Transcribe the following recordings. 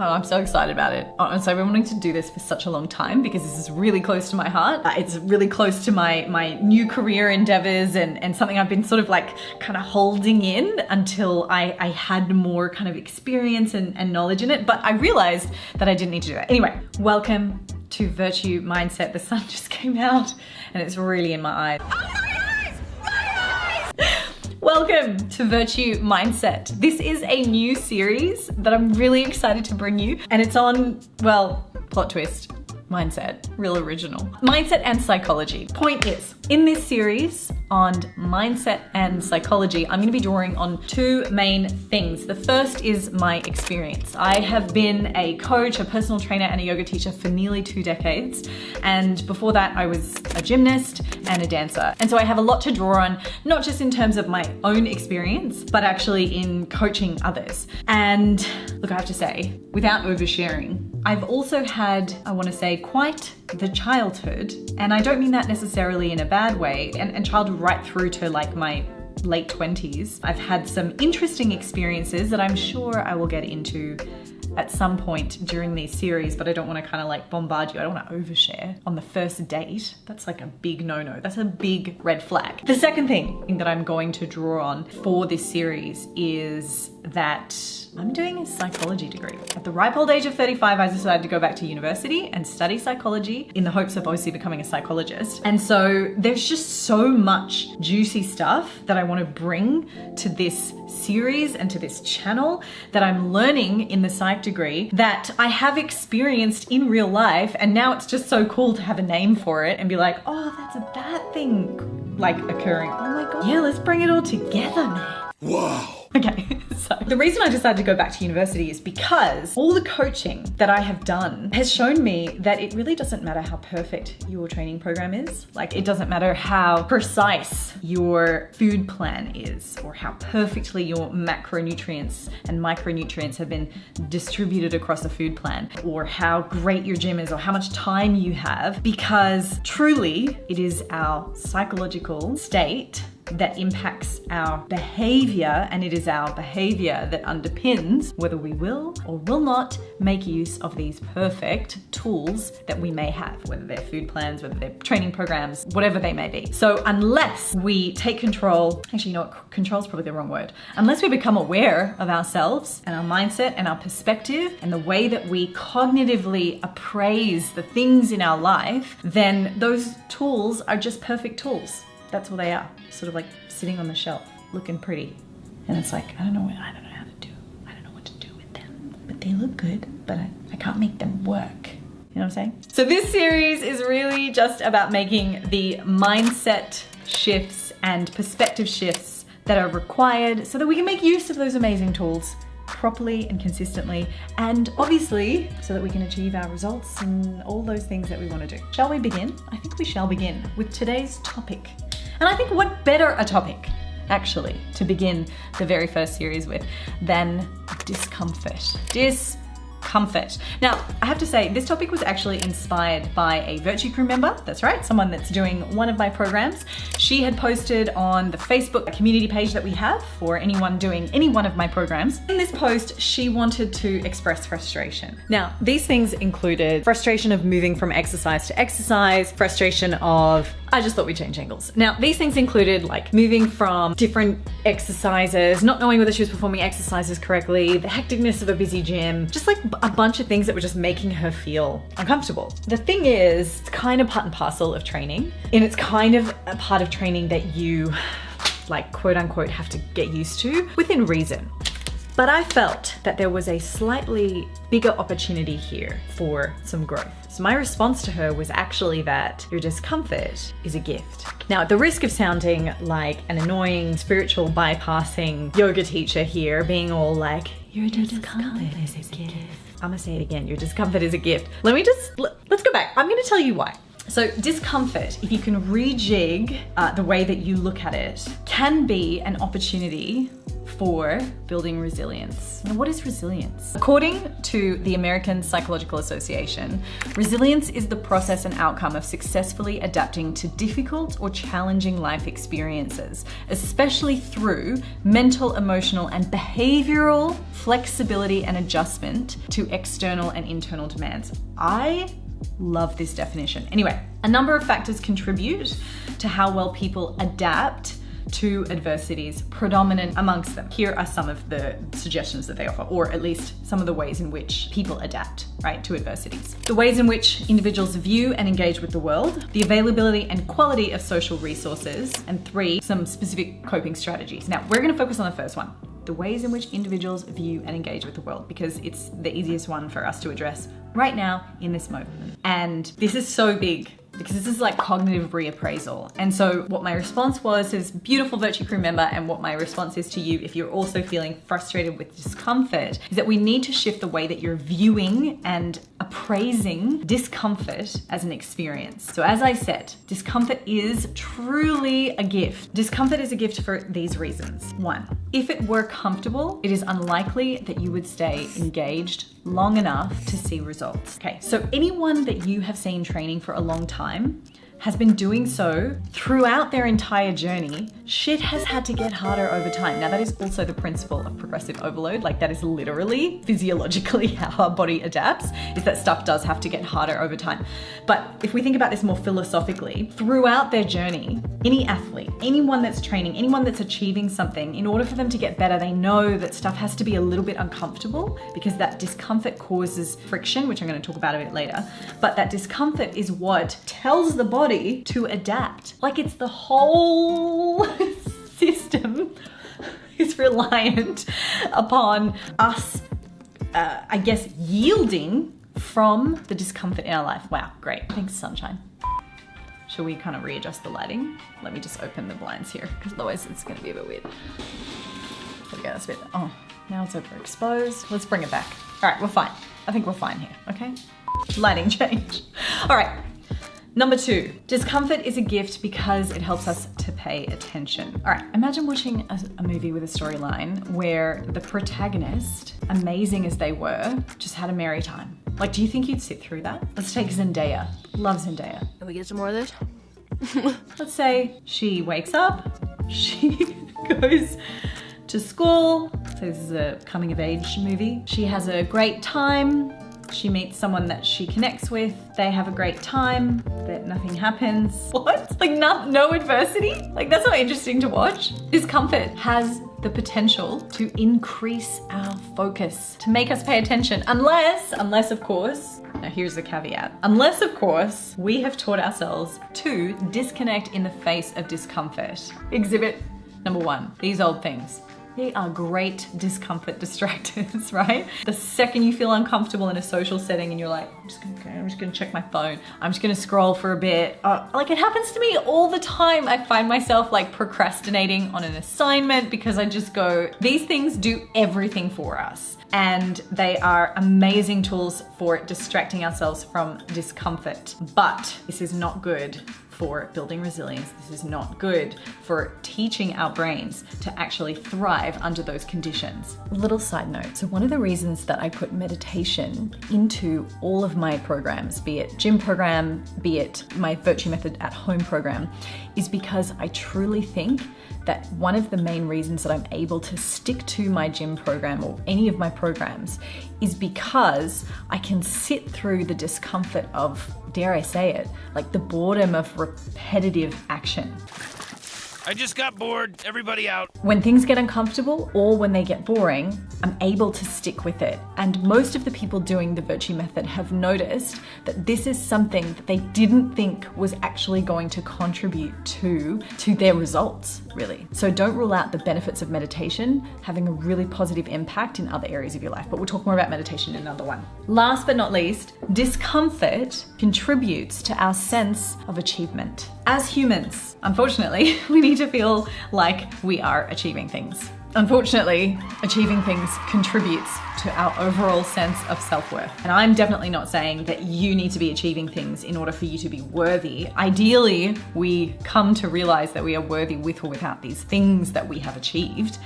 Oh, I'm so excited about it. Honestly, I've been wanting to do this for such a long time because this is really close to my heart. It's really close to my new career endeavors and something I've been sort of like kind of holding in until I had more kind of experience and knowledge in it. But I realized that I didn't need to do that. Anyway, welcome to Virtue Mindset. The sun just came out and it's really in my eyes. Welcome to Virtue Mindset. This is a new series that I'm really excited to bring you, and it's on, well, plot twist, mindset, real original. Mindset and psychology. Point is, in this series on mindset and psychology, I'm going to be drawing on two main things. The first is my experience. I have been a coach, a personal trainer, and a yoga teacher for nearly 2 decades. And before that, I was a gymnast and a dancer. And so I have a lot to draw on, not just in terms of my own experience, but actually in coaching others. And look, I have to say, without oversharing, I've also had, I want to say, quite the childhood, and I don't mean that necessarily in a bad way, and childhood right through to like my late 20s. I've had some interesting experiences that I'm sure I will get into at some point during these series, but I don't want to kind of like bombard you. I don't want to overshare on the first date. That's like a big no-no. That's a big red flag. The second thing that I'm going to draw on for this series is that I'm doing a psychology degree. At the ripe old age of 35, I decided to go back to university and study psychology in the hopes of obviously becoming a psychologist. And so there's just so much juicy stuff that I want to bring to this series and to this channel that I'm learning in the psych degree that I have experienced in real life. And now it's just so cool to have a name for it and be like, oh, that's a bad thing like occurring. Oh my God. Yeah, let's bring it all together, man. Wow. Okay, so the reason I decided to go back to university is because all the coaching that I have done has shown me that it really doesn't matter how perfect your training program is. Like, it doesn't matter how precise your food plan is or how perfectly your macronutrients and micronutrients have been distributed across a food plan, or how great your gym is or how much time you have, because truly it is our psychological state that impacts our behavior, and it is our behavior that underpins whether we will or will not make use of these perfect tools that we may have, whether they're food plans, whether they're training programs, whatever they may be. So unless we take control, actually, you know what, control is probably the wrong word. Unless we become aware of ourselves and our mindset and our perspective and the way that we cognitively appraise the things in our life, then those tools are just perfect tools. That's what they are. Sort of like sitting on the shelf, looking pretty. And it's like, I don't know how to do. I don't know what to do with them. But they look good, but I can't make them work. You know what I'm saying? So this series is really just about making the mindset shifts and perspective shifts that are required so that we can make use of those amazing tools properly and consistently, and obviously so that we can achieve our results and all those things that we want to do. Shall we begin? I think we shall begin with today's topic. And I think what better a topic, actually, to begin the very first series with than discomfort. Discomfort. Now, I have to say, this topic was actually inspired by a Virtue Crew member. That's right, someone that's doing one of my programs. She had posted on the Facebook community page that we have for anyone doing any one of my programs. In this post, she wanted to express frustration. Now, these things included frustration of moving from exercise to exercise, frustration of, I just thought we'd change angles. Now, these things included like moving from different exercises, not knowing whether she was performing exercises correctly, the hecticness of a busy gym, just like a bunch of things that were just making her feel uncomfortable. The thing is, it's kind of part and parcel of training, and it's kind of a part of training that you, like, quote unquote, have to get used to within reason. But I felt that there was a slightly bigger opportunity here for some growth. So my response to her was actually that your discomfort is a gift. Now, at the risk of sounding like an annoying spiritual bypassing yoga teacher here, being all like, your discomfort is a gift. I'm gonna say it again, your discomfort is a gift. Let's go back. I'm gonna tell you why. So discomfort, if you can rejig the way that you look at it, can be an opportunity for building resilience. Now, what is resilience? According to the American Psychological Association, resilience is the process and outcome of successfully adapting to difficult or challenging life experiences, especially through mental, emotional, and behavioral flexibility and adjustment to external and internal demands. I love this definition. Anyway, a number of factors contribute to how well people adapt to adversities, predominant amongst them. Here are some of the suggestions that they offer, or at least some of the ways in which people adapt, right, to adversities. The ways in which individuals view and engage with the world, the availability and quality of social resources, and 3, some specific coping strategies. Now, we're going to focus on the first one, the ways in which individuals view and engage with the world, because it's the easiest one for us to address right now in this moment. And this is so big, because this is like cognitive reappraisal. And so what my response was to this beautiful Virtue Crew member, and what my response is to you if you're also feeling frustrated with discomfort, is that we need to shift the way that you're viewing and appraising discomfort as an experience. So as I said, discomfort is truly a gift. Discomfort is a gift for these reasons. 1, if it were comfortable, it is unlikely that you would stay engaged long enough to see results. Okay, so anyone that you have seen training for a long time has been doing so throughout their entire journey. Shit has had to get harder over time. Now, that is also the principle of progressive overload. Like, that is literally physiologically how our body adapts, is that stuff does have to get harder over time. But if we think about this more philosophically, throughout their journey, any athlete, anyone that's training, anyone that's achieving something, in order for them to get better, they know that stuff has to be a little bit uncomfortable, because that discomfort causes friction, which I'm going to talk about a bit later. But that discomfort is what tells the body to adapt. Like, it's the whole system is reliant upon us, I guess, yielding from the discomfort in our life. Wow, great. Thanks, sunshine. Shall we kind of readjust the lighting? Let me just open the blinds here, because otherwise it's going to be a bit weird. There we go, that's a bit, oh, now it's overexposed. Let's bring it back. All right, we're fine. I think we're fine here, okay? Lighting change. All right. Number 2, discomfort is a gift because it helps us to pay attention. All right, imagine watching a movie with a storyline where the protagonist, amazing as they were, just had a merry time. Like, do you think you'd sit through that? Let's take Zendaya. Love Zendaya. Can we get some more of this? Let's say she wakes up, she goes to school. So this is a coming of age movie. She has a great time. She meets someone that she connects with. They have a great time, that nothing happens. What? Like, no adversity? Like, that's not interesting to watch. Discomfort has the potential to increase our focus, to make us pay attention. Unless of course, now here's the caveat. Unless of course, we have taught ourselves to disconnect in the face of discomfort. Exhibit number 1, these old things. They are great discomfort distractors, right? The second you feel uncomfortable in a social setting and you're like, I'm just gonna check my phone. I'm just gonna scroll for a bit. Like, it happens to me all the time. I find myself like procrastinating on an assignment because I just go, these things do everything for us. And they are amazing tools for distracting ourselves from discomfort. But this is not good for building resilience. This is not good for teaching our brains to actually thrive under those conditions. Little side note. So one of the reasons that I put meditation into all of my programs, be it gym program, be it my Virtue Method at Home program, is because I truly think that one of the main reasons that I'm able to stick to my gym program or any of my programs is because I can sit through the discomfort of, dare I say it, like the boredom of repetitive action. I just got bored. Everybody out. When things get uncomfortable or when they get boring, I'm able to stick with it. And most of the people doing the Virtue Method have noticed that this is something that they didn't think was actually going to contribute to their results, really. So don't rule out the benefits of meditation having a really positive impact in other areas of your life, but we'll talk more about meditation in another one. Last but not least, discomfort contributes to our sense of achievement. As humans, unfortunately, we need to feel like we are achieving things. Unfortunately, achieving things contributes to our overall sense of self-worth. And I'm definitely not saying that you need to be achieving things in order for you to be worthy. Ideally, we come to realize that we are worthy with or without these things that we have achieved.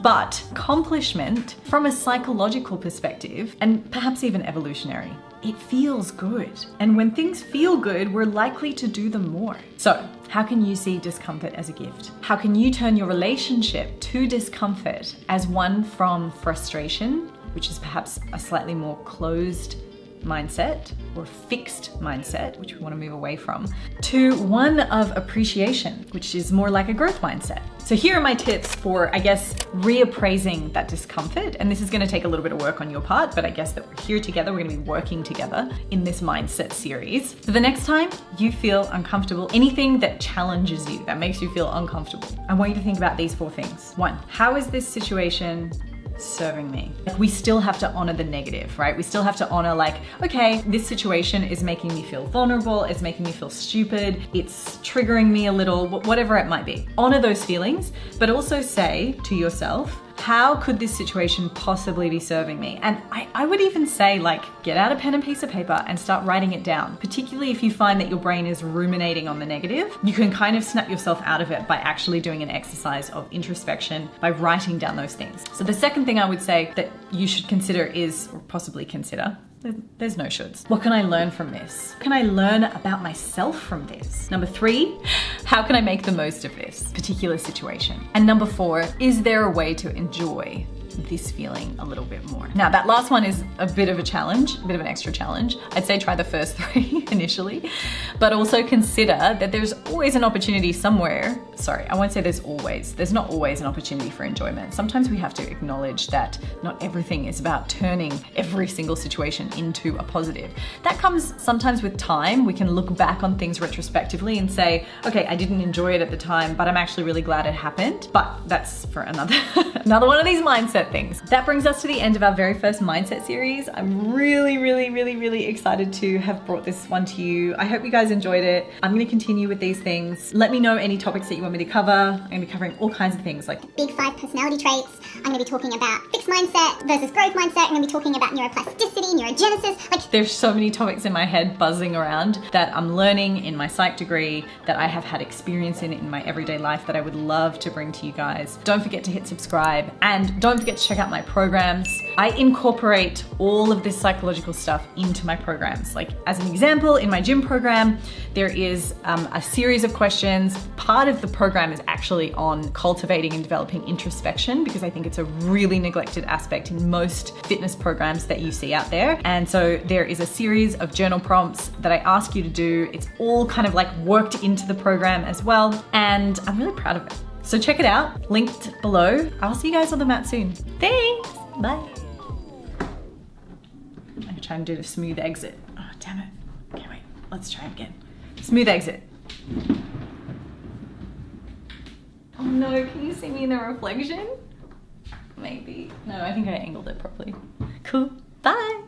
But accomplishment, from a psychological perspective, and perhaps even evolutionary, it feels good. And when things feel good, we're likely to do them more. So, how can you see discomfort as a gift? How can you turn your relationship to discomfort as one from frustration, which is perhaps a slightly more closed mindset or fixed mindset, which we want to move away from, to one of appreciation, which is more like a growth mindset. So here are my tips for, I guess, reappraising that discomfort. And this is going to take a little bit of work on your part, but I guess that we're here together. We're going to be working together in this mindset series. So the next time you feel uncomfortable, anything that challenges you, that makes you feel uncomfortable, I want you to think about these 4 things. 1, how is this situation serving me? Like, we still have to honor the negative, right? We still have to honor, like, okay, this situation is making me feel vulnerable, it's making me feel stupid, it's triggering me a little, whatever it might be. Honor those feelings, but also say to yourself, how could this situation possibly be serving me? And I would even say, like, get out a pen and piece of paper and start writing it down. Particularly if you find that your brain is ruminating on the negative, you can kind of snap yourself out of it by actually doing an exercise of introspection by writing down those things. So the second thing I would say that you should consider is, or possibly consider, there's no shoulds. What can I learn from this? Can I learn about myself from this? Number 3, how can I make the most of this particular situation? And number 4, is there a way to enjoy this feeling a little bit more? Now, that last one is a bit of a challenge, a bit of an extra challenge. I'd say try the first 3 initially, but also consider that there's always an opportunity somewhere. Sorry, I won't say there's not always an opportunity for enjoyment. Sometimes we have to acknowledge that not everything is about turning every single situation into a positive. That comes sometimes with time. We can look back on things retrospectively and say, okay, I didn't enjoy it at the time, but I'm actually really glad it happened. But that's for another one of these mindset things. That brings us to the end of our very first mindset series. I'm really excited to have brought this one to you. I hope you guys enjoyed it. I'm going to continue with these things. Let me know any topics that you want me to cover. I'm going to be covering all kinds of things like Big 5 personality traits. I'm going to be talking about fixed mindset versus growth mindset. I'm going to be talking about neuroplasticity, neurogenesis. Like, there's so many topics in my head buzzing around that I'm learning in my psych degree, that I have had experience in my everyday life, that I would love to bring to you guys. Don't forget to hit subscribe, and don't forget to check out my programs. I incorporate all of this psychological stuff into my programs. Like, as an example, in my gym program, there is a series of questions. Part of the program is actually on cultivating and developing introspection, because I think it's a really neglected aspect in most fitness programs that you see out there. And so there is a series of journal prompts that I ask you to do. It's all kind of like worked into the program as well, and I'm really proud of it. So check it out, linked below. I'll see you guys on the mat soon. Thanks, bye. I'm gonna try and do the smooth exit. Oh, damn it. Okay, wait, let's try it again. Smooth exit. Oh no, can you see me in the reflection? Maybe. No, I think I angled it properly. Cool, bye.